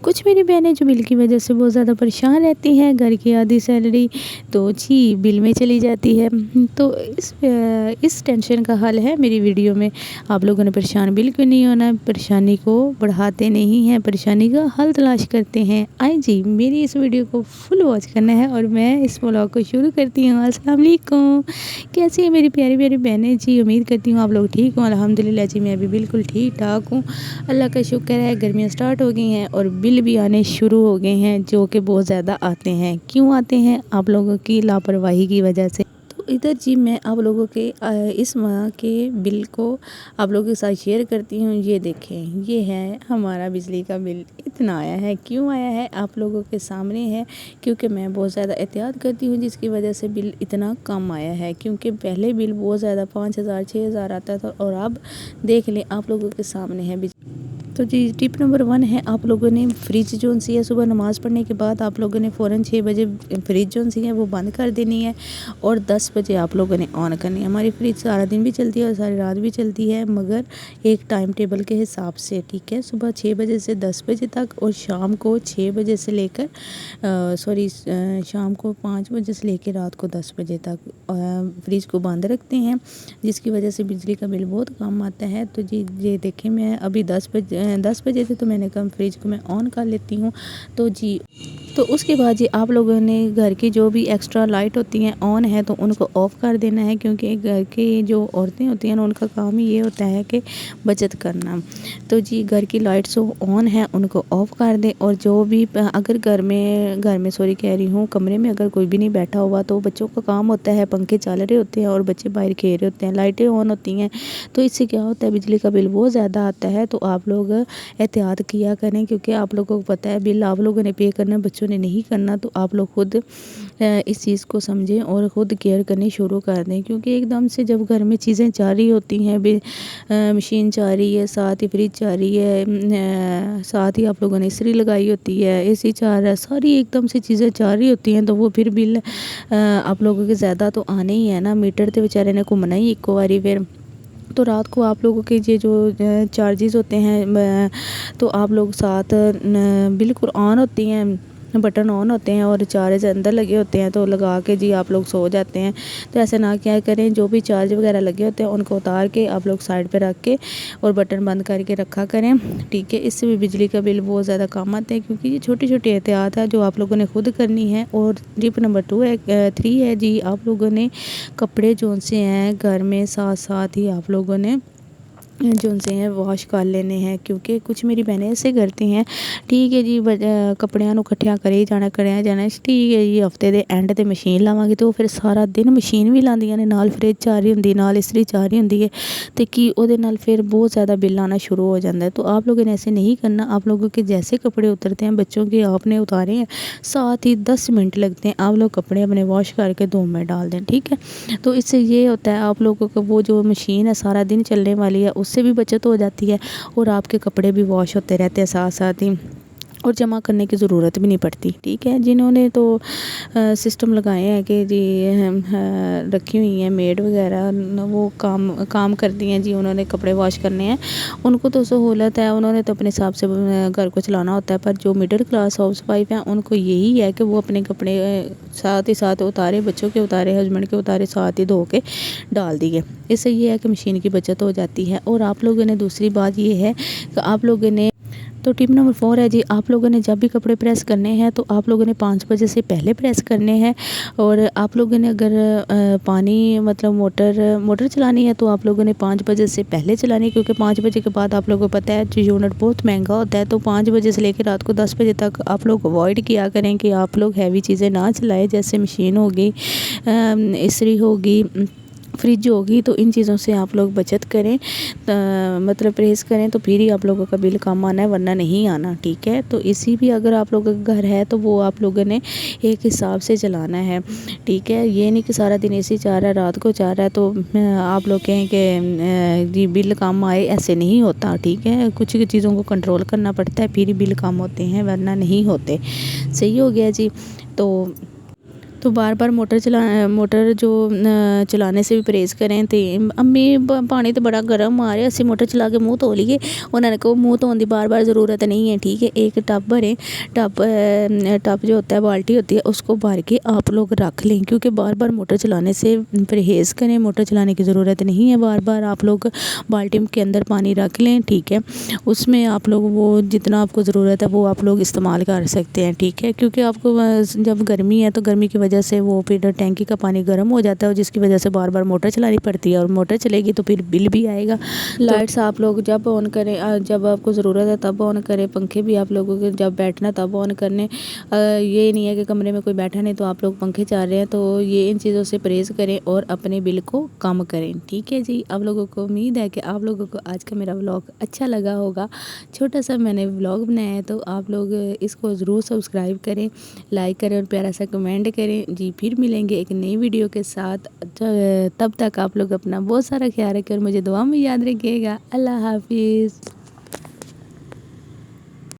کچھ میری بہنیں جو بل کی وجہ سے بہت زیادہ پریشان رہتی ہیں، گھر کی آدھی سیلری تو جی بل میں چلی جاتی ہے۔ تو اس ٹینشن کا حل ہے میری ویڈیو میں۔ آپ لوگوں نے پریشان بالکل نہیں ہونا ہے، پریشانی کو بڑھاتے نہیں ہیں، پریشانی کا حل تلاش کرتے ہیں۔ آئیں جی میری اس ویڈیو کو فل واچ کرنا ہے اور میں اس ولاگ کو شروع کرتی ہوں۔ السلام علیکم، کیسی ہیں میری پیاری پیاری بہنیں؟ جی امید کرتی ہوں آپ لوگ ٹھیک ہوں۔ الحمدللہ جی میں بھی بالکل ٹھیک ٹھاک ہوں، اللہ کا شکر ہے۔ گرمیاں سٹارٹ ہو گئی ہیں اور بل بھی آنے شروع ہو گئے ہیں، جو کہ بہت زیادہ آتے ہیں۔ کیوں آتے ہیں؟ آپ لوگوں کی لاپرواہی کی وجہ سے۔ تو ادھر جی میں آپ لوگوں کے اس ماہ کے بل کو آپ لوگوں کے ساتھ شیئر کرتی ہوں۔ یہ دیکھیں، یہ ہے ہمارا بجلی کا بل، اتنا آیا ہے۔ کیوں آیا ہے آپ لوگوں کے سامنے ہے، کیونکہ میں بہت زیادہ احتیاط کرتی ہوں، جس کی وجہ سے بل اتنا کم آیا ہے۔ کیونکہ پہلے بل بہت زیادہ 5000 6000 آتا تھا اور اب دیکھ لیں آپ لوگوں کے سامنے ہے۔ تو جی ٹپ نمبر 1 ہے، آپ لوگوں نے فریج جو سی ہے صبح نماز پڑھنے کے بعد آپ لوگوں نے فوراً 6 بجے فریج جو سی ہے وہ بند کر دینی ہے اور 10 بجے آپ لوگوں نے آن کرنی ہے۔ ہماری فریج سارا دن بھی چلتی ہے اور ساری رات بھی چلتی ہے، مگر ایک ٹائم ٹیبل کے حساب سے، ٹھیک ہے۔ صبح 6 بجے سے 10 بجے تک اور شام کو 6 بجے سے لے کر شام کو 5 بجے سے لے کے رات کو 10 بجے تک فریج کو بند رکھتے ہیں، جس کی وجہ سے بجلی کا بل بہت کم آتا ہے۔ تو جی یہ دیکھیں، میں ابھی 10 بجے تھے تو میں نے کہا فریج کو میں آن کر لیتی ہوں۔ تو جی تو اس کے بعد جی آپ لوگوں نے گھر کی جو بھی ایکسٹرا لائٹ ہوتی ہیں آن ہے تو ان کو آف کر دینا ہے، کیونکہ گھر کی جو عورتیں ہوتی ہیں ان کا کام ہی یہ ہوتا ہے کہ بچت کرنا۔ تو جی گھر کی لائٹس آن ہیں ان کو آف کر دیں، اور جو بھی اگر گھر میں سوری کہہ رہی ہوں کمرے میں اگر کوئی بھی نہیں بیٹھا ہوا تو بچوں کا کام ہوتا ہے، پنکھے چل رہے ہوتے ہیں اور بچے باہر کھیل رہے ہوتے ہیں، لائٹیں آن ہوتی ہیں، تو اس سے کیا ہوتا ہے بجلی کا بل بہت زیادہ آتا ہے۔ تو آپ لوگ احتیاط کیا کریں، کیونکہ آپ لوگوں کو پتہ ہے بل آپ لوگوں نے پے کرنا، بچوں نے نہیں کرنا۔ تو آپ لوگ خود اس چیز کو سمجھیں اور خود کیئر کرنی شروع کر دیں، کیونکہ ایک دم سے جب گھر میں چیزیں چل رہی ہوتی ہیں، مشین چل رہی ہے، ساتھ ہی فریج چل رہی ہے، ساتھ ہی آپ لوگوں نے استری لگائی ہوتی ہے، اے سی چل رہا ہے، ساری ایک دم سے چیزیں چل رہی ہوتی ہیں، تو وہ پھر بل آپ لوگوں کے زیادہ تو آنے ہی ہے نا۔ میٹر تے بیچارے نے گھومنا ہی ایک باری پھر۔ تو رات کو آپ لوگوں کے یہ جو چارجز ہوتے ہیں تو آپ لوگ ساتھ بالکل آن ہوتی ہیں، بٹن آن ہوتے ہیں اور چارج اندر لگے ہوتے ہیں، تو لگا کے جی آپ لوگ سو جاتے ہیں۔ تو ایسا نہ کیا کریں، جو بھی چارج وغیرہ لگے ہوتے ہیں ان کو اتار کے آپ لوگ سائڈ پہ رکھ کے اور بٹن بند کر کے رکھا کریں، ٹھیک ہے۔ اس سے بھی بجلی کا بل بہت زیادہ کم آتے ہیں، کیونکہ یہ چھوٹی چھوٹی احتیاط ہے جو آپ لوگوں نے خود کرنی ہے۔ اور ٹپ نمبر 3 ہے جی، آپ لوگوں نے کپڑے جو سے ہیں گھر میں ساتھ ساتھ ہی آپ لوگوں نے جو سے ہیں واش کر لینے ہیں، کیونکہ کچھ میری بہنیں ایسے کرتی ہیں، ٹھیک ہے جی کپڑیاں نو کٹھیاں کرے جانا ٹھیک ہے جی، ہفتے دے اینڈ تے مشین لاواਂگی، تو پھر سارا دن مشین بھی لاندیاں نے، نال فریج چل رہی ہوندی، نال استری چل رہی ہوندی ہے، تے کی او دے نال پھر بہت زیادہ بل آنا شروع ہو جاتا ہے۔ تو آپ لوگوں نے ایسے نہیں کرنا، آپ لوگوں کے جیسے کپڑے اترتے ہیں بچوں کے آپ نے اتارے ہیں، ساتھ ہی 10 منٹ لگتے ہیں، آپ لوگ کپڑے اپنے واش کر کے دھوپ میں ڈال دیں، ٹھیک ہے۔ تو اس سے یہ ہوتا ہے آپ لوگوں کو وہ جو مشین ہے سارا دن چلنے والی ہے اس سے بھی بچت ہو جاتی ہے، اور آپ کے کپڑے بھی واش ہوتے رہتے ہیں ساتھ ساتھ ہی، اور جمع کرنے کی ضرورت بھی نہیں پڑتی، ٹھیک ہے۔ جنہوں نے تو سسٹم لگائے ہیں کہ جی رکھی ہوئی ہیں میڈ وغیرہ، وہ کام کرتی ہیں جی، انہوں نے کپڑے واش کرنے ہیں، ان کو تو سہولت ہے، انہوں نے تو اپنے حساب سے گھر کو چلانا ہوتا ہے۔ پر جو مڈل کلاس ہاؤس وائف ہیں ان کو یہی ہے کہ وہ اپنے کپڑے ساتھ ہی ساتھ اتارے، بچوں کے اتارے، ہسبینڈ کے اتارے، ساتھ ہی دھو کے ڈال دیے۔ اس سے یہ ہے کہ مشین کی بچت ہو جاتی ہے۔ اور آپ لوگوں نے دوسری بات یہ ہے کہ آپ لوگوں نے تو ٹپ نمبر 4 ہے جی، آپ لوگوں نے جب بھی کپڑے پریس کرنے ہیں تو آپ لوگوں نے 5 بجے سے پہلے پریس کرنے ہیں، اور آپ لوگوں نے اگر پانی مطلب موٹر چلانی ہے تو آپ لوگوں نے 5 بجے سے پہلے چلانی ہے، کیونکہ 5 بجے کے بعد آپ لوگوں کو پتہ ہے یونٹ بہت مہنگا ہوتا ہے۔ تو 5 بجے سے لے کے رات کو 10 بجے تک آپ لوگ اوائڈ کیا کریں کہ آپ لوگ ہیوی چیزیں نہ چلائیں، جیسے مشین ہوگی، استری ہوگی، فریج ہوگی، تو ان چیزوں سے آپ لوگ بچت کریں، مطلب پریس کریں، تو پھر ہی آپ لوگوں کا بل کم آنا ہے، ورنہ نہیں آنا، ٹھیک ہے۔ تو اسی بھی اگر آپ لوگوں کا گھر ہے تو وہ آپ لوگوں نے ایک حساب سے چلانا ہے، ٹھیک ہے۔ یہ نہیں کہ سارا دن اے سی چل رہا ہے، رات کو چل رہا ہے تو آپ لوگ کہیں کہ جی بل کم آئے، ایسے نہیں ہوتا، ٹھیک ہے۔ کچھ چیزوں کو کنٹرول کرنا پڑتا ہے، پھر ہی بل کم ہوتے ہیں، ورنہ نہیں ہوتے۔ صحیح ہو گیا جی۔ تو تو بار بار موٹر جو چلانے سے بھی پرہیز کریں تے امی پانی تو بڑا گرم آ رہا ہے، اسی موٹر چلا کے منہ دھو لیے، انہوں نے کہا منہ دھونے کی بار بار ضرورت نہیں ہے، ٹھیک ہے، ایک ٹب بھریں، ٹب جو ہوتا ہے بالٹی ہوتی ہے اس کو بھر کے آپ لوگ رکھ لیں، کیونکہ بار بار موٹر چلانے سے پرہیز کریں، موٹر چلانے کی ضرورت نہیں ہے، بار بار آپ لوگ بالٹی کے اندر پانی رکھ لیں، ٹھیک ہے، اس میں آپ لوگ وہ جتنا آپ کو ضرورت ہے وہ آپ لوگ استعمال کر سکتے ہیں، ٹھیک ہے، کیونکہ آپ کو جب گرمی ہے تو گرمی کی وجہ سے وہ پھر ٹینکی کا پانی گرم ہو جاتا ہے، جس کی وجہ سے بار بار موٹر چلانی پڑتی ہے، اور موٹر چلے گی تو پھر بل بھی آئے گا۔ لائٹس آپ لوگ جب آن کریں، جب آپ کو ضرورت ہے تب آن کریں، پنکھے بھی آپ لوگوں کے جب بیٹھنا تب آن کرنے، یہ نہیں ہے کہ کمرے میں کوئی بیٹھا نہیں تو آپ لوگ پنکھے چل رہے ہیں، تو یہ ان چیزوں سے پرہیز کریں اور اپنے بل کو کم کریں، ٹھیک ہے جی۔ آپ لوگوں کو امید ہے کہ آپ لوگوں کو آج کا میرا ولاگ اچھا لگا ہوگا، چھوٹا سا میں نے ولاگ بنایا ہے، تو آپ لوگ اس کو ضرور سبسکرائب کریں، لائک کریں اور پیارا سا کمنٹ کریں جی۔ پھر ملیں گے ایک نئی ویڈیو کے ساتھ، تب تک آپ لوگ اپنا بہت سارا خیال رکھیں اور مجھے دعا میں یاد رکھیے گا۔ اللہ حافظ۔